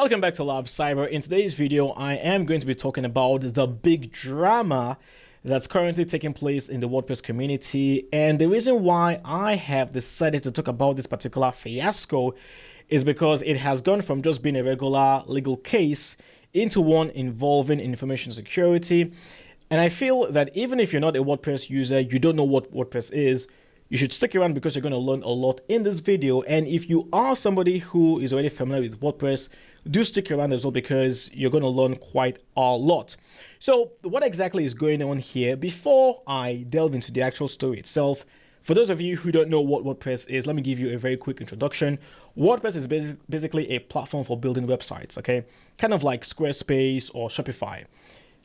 Welcome back to Lab Cyber. In today's video, I am going to be talking about the big drama that's currently taking place in the WordPress community. And the reason why I have decided to talk about this particular fiasco is because it has gone from just being a regular legal case into one involving information security. And I feel that even if you're not a WordPress user, you don't know what WordPress is, you should stick around because you're going to learn a lot in this video. And if you are somebody who is already familiar with WordPress, do stick around as well because you're going to learn quite a lot. So what exactly is going on here? Before I delve into the actual story itself, for those of you who don't know what WordPress is, let me give you a very quick introduction. WordPress is basically a platform for building websites, okay? Kind of like Squarespace or Shopify.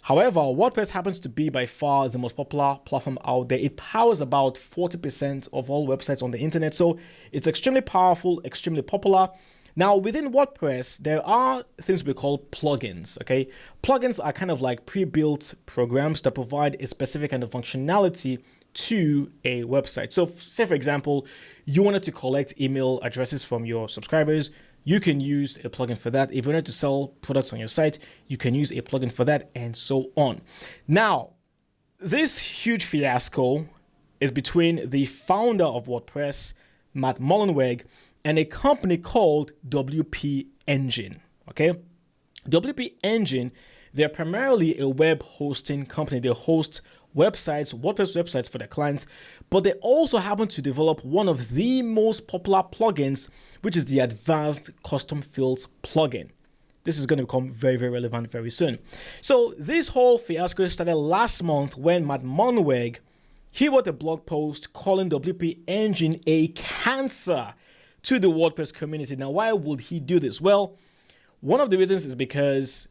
However, WordPress happens to be by far the most popular platform out there. It powers about 40% of all websites on the internet, so it's extremely powerful, extremely popular. Now, within WordPress, there are things we call plugins, okay? Plugins are kind of like pre-built programs that provide a specific kind of functionality to a website. So, say for example, you wanted to collect email addresses from your subscribers, you can use a plugin for that. If you wanted to sell products on your site, you can use a plugin for that, and so on. Now, this huge fiasco is between the founder of WordPress, Matt Mullenweg, and a company called WP Engine. Okay, WP Engine, they're primarily a web hosting company. They host websites, WordPress websites for their clients, but they also happen to develop one of the most popular plugins, which is the Advanced Custom Fields plugin. This is going to become very, very relevant very soon. So this whole fiasco started last month when Matt Mullenweg, he wrote a blog post calling WP Engine a cancer to the WordPress community. Now, why would he do this? Well, one of the reasons is because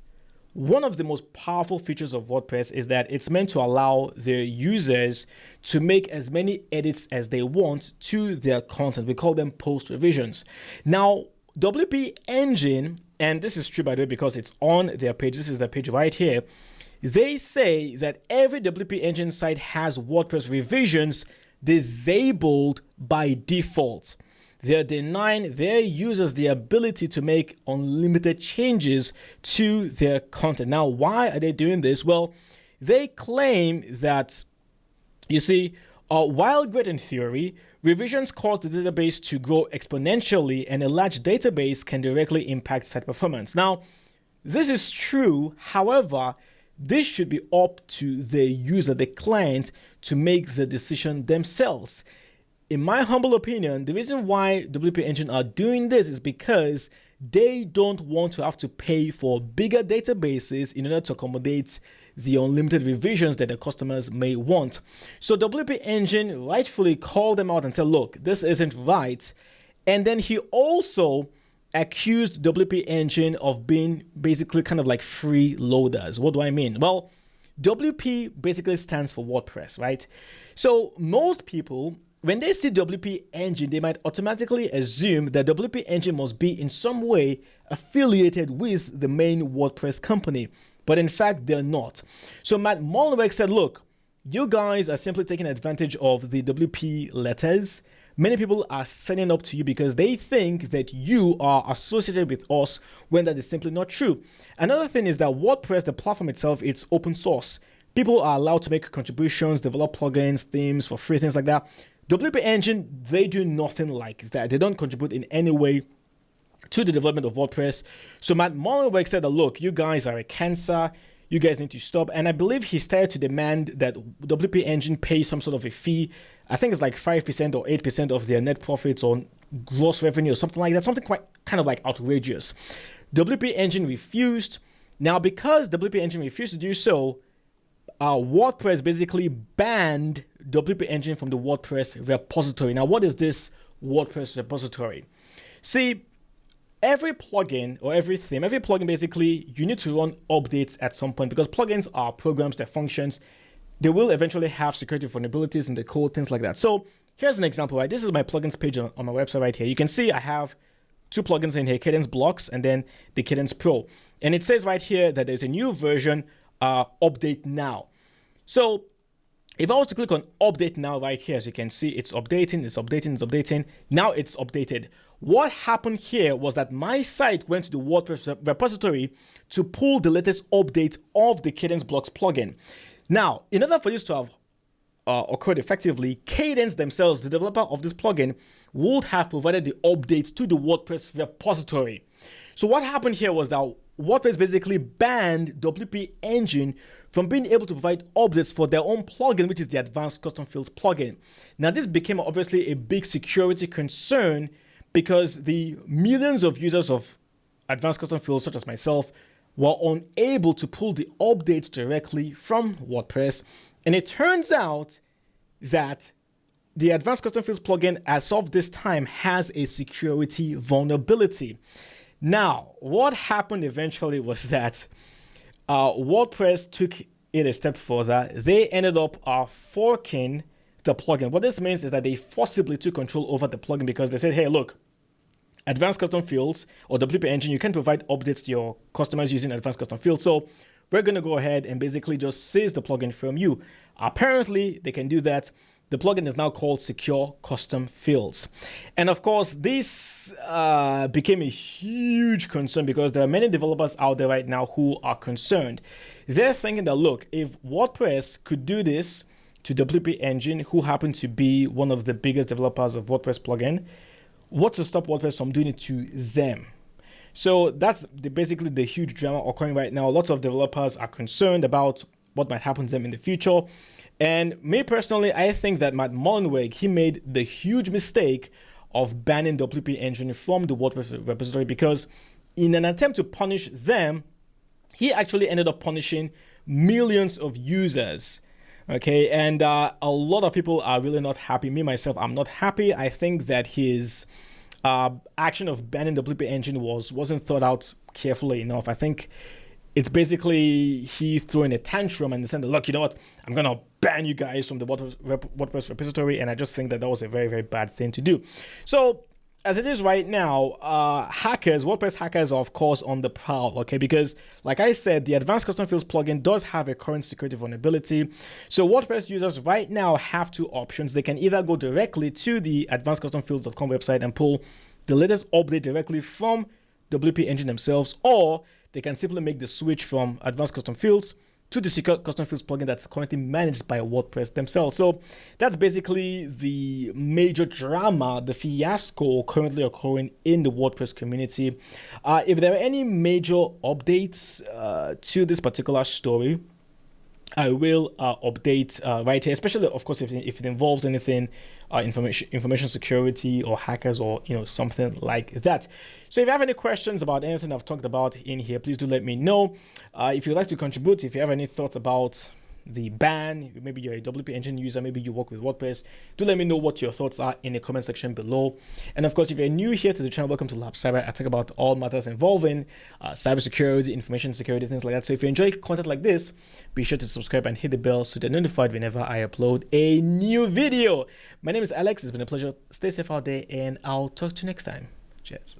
one of the most powerful features of WordPress is that it's meant to allow their users to make as many edits as they want to their content. We call them post revisions. Now, WP Engine, and this is true by the way because it's on their page, this is their page right here, they say that every WP Engine site has WordPress revisions disabled by default. They're denying their users the ability to make unlimited changes to their content. Now, why are they doing this? Well, they claim that, you see, while great in theory, revisions cause the database to grow exponentially, and a large database can directly impact site performance. Now, this is true. However, this should be up to the user, the client, to make the decision themselves. In my humble opinion, the reason why WP Engine are doing this is because they don't want to have to pay for bigger databases in order to accommodate the unlimited revisions that their customers may want. So WP Engine rightfully called them out and said, look, this isn't right. And then he also accused WP Engine of being basically kind of like freeloaders. What do I mean? Well, WP basically stands for WordPress, right? So most people, when they see WP Engine, they might automatically assume that WP Engine must be in some way affiliated with the main WordPress company, but in fact, they're not. So Matt Mullenweg said, look, you guys are simply taking advantage of the WP letters. Many people are signing up to you because they think that you are associated with us when that is simply not true. Another thing is that WordPress, the platform itself, it's open source. People are allowed to make contributions, develop plugins, themes for free, things like that. WP Engine, they do nothing like that. They don't contribute in any way to the development of WordPress. So Matt Mullenweg said that, look, you guys are a cancer. You guys need to stop. And I believe he started to demand that WP Engine pay some sort of a fee. I think it's like 5% or 8% of their net profits on gross revenue or something like that. Something quite kind of like outrageous. WP Engine refused. Now, because WP Engine refused to do so, WordPress basically banned WP Engine from the WordPress repository. Now, what is this WordPress repository? See, every plugin or every theme, every plugin basically, you need to run updates at some point because plugins are programs, they're functions. They will eventually have security vulnerabilities in the code, things like that. So here's an example, right? This is my plugins page on my website right here. You can see I have two plugins in here, Cadence Blocks and then the Cadence Pro. And it says right here that there's a new version, update now. So if I was to click on update now right here, as you can see, it's updating, it's updating, it's updating. Now it's updated. What happened here was that my site went to the WordPress repository to pull the latest update of the Cadence Blocks plugin. Now, in order for this to have occurred effectively, Cadence themselves, the developer of this plugin, would have provided the updates to the WordPress repository. So what happened here was that WordPress basically banned WP Engine from being able to provide updates for their own plugin, which is the Advanced Custom Fields plugin. Now, this became obviously a big security concern because the millions of users of Advanced Custom Fields, such as myself, were unable to pull the updates directly from WordPress. And it turns out that the Advanced Custom Fields plugin, as of this time, has a security vulnerability. Now, what happened eventually was that WordPress took it a step further. They ended up forking the plugin. What this means is that they forcibly took control over the plugin because they said, hey, look, Advanced Custom Fields or WP Engine, you can provide updates to your customers using Advanced Custom Fields. So we're going to go ahead and basically just seize the plugin from you. Apparently, they can do that. The plugin is now called Secure Custom Fields. And of course, this became a huge concern because there are many developers out there right now who are concerned. They're thinking that, look, if WordPress could do this to WP Engine, who happen to be one of the biggest developers of WordPress plugin, what's to stop WordPress from doing it to them? So that's basically the huge drama occurring right now. Lots of developers are concerned about what might happen to them in the future. And me personally, I think that Matt Mullenweg, he made the huge mistake of banning WP Engine from the WordPress repository because in an attempt to punish them, he actually ended up punishing millions of users. Okay, and a lot of people are really not happy. Me, myself, I'm not happy. I think that his action of banning WP Engine wasn't thought out carefully enough. I think it's basically he throwing a tantrum and saying, look, you know what, I'm going to ban you guys from the WordPress repository. And I just think that that was a very, very bad thing to do. So as it is right now, WordPress hackers are of course on the prowl, okay? Because like I said, the Advanced Custom Fields plugin does have a current security vulnerability. So WordPress users right now have two options. They can either go directly to the advancedcustomfields.com website and pull the latest update directly from WP Engine themselves, or they can simply make the switch from Advanced Custom Fields to the Secure Custom Fields plugin that's currently managed by WordPress themselves. So that's basically the major drama, the fiasco currently occurring in the WordPress community. If there are any major updates to this particular story, I will update right here, especially of course if it involves anything information security or hackers or something like that. So if you have any questions about anything I've talked about in here, please do let me know. If you'd like to contribute, if you have any thoughts about the ban, maybe you're a WP Engine user, maybe you work with WordPress, do let me know what your thoughts are in the comment section below. And of course, if you're new here to the channel, welcome to Lab Cyber. I talk about all matters involving cybersecurity, information security, things like that. So if you enjoy content like this, be sure to subscribe and hit the bell so you're notified whenever I upload a new video. My name is Alex. It's been a pleasure. Stay safe out there, and I'll talk to you next time. Cheers.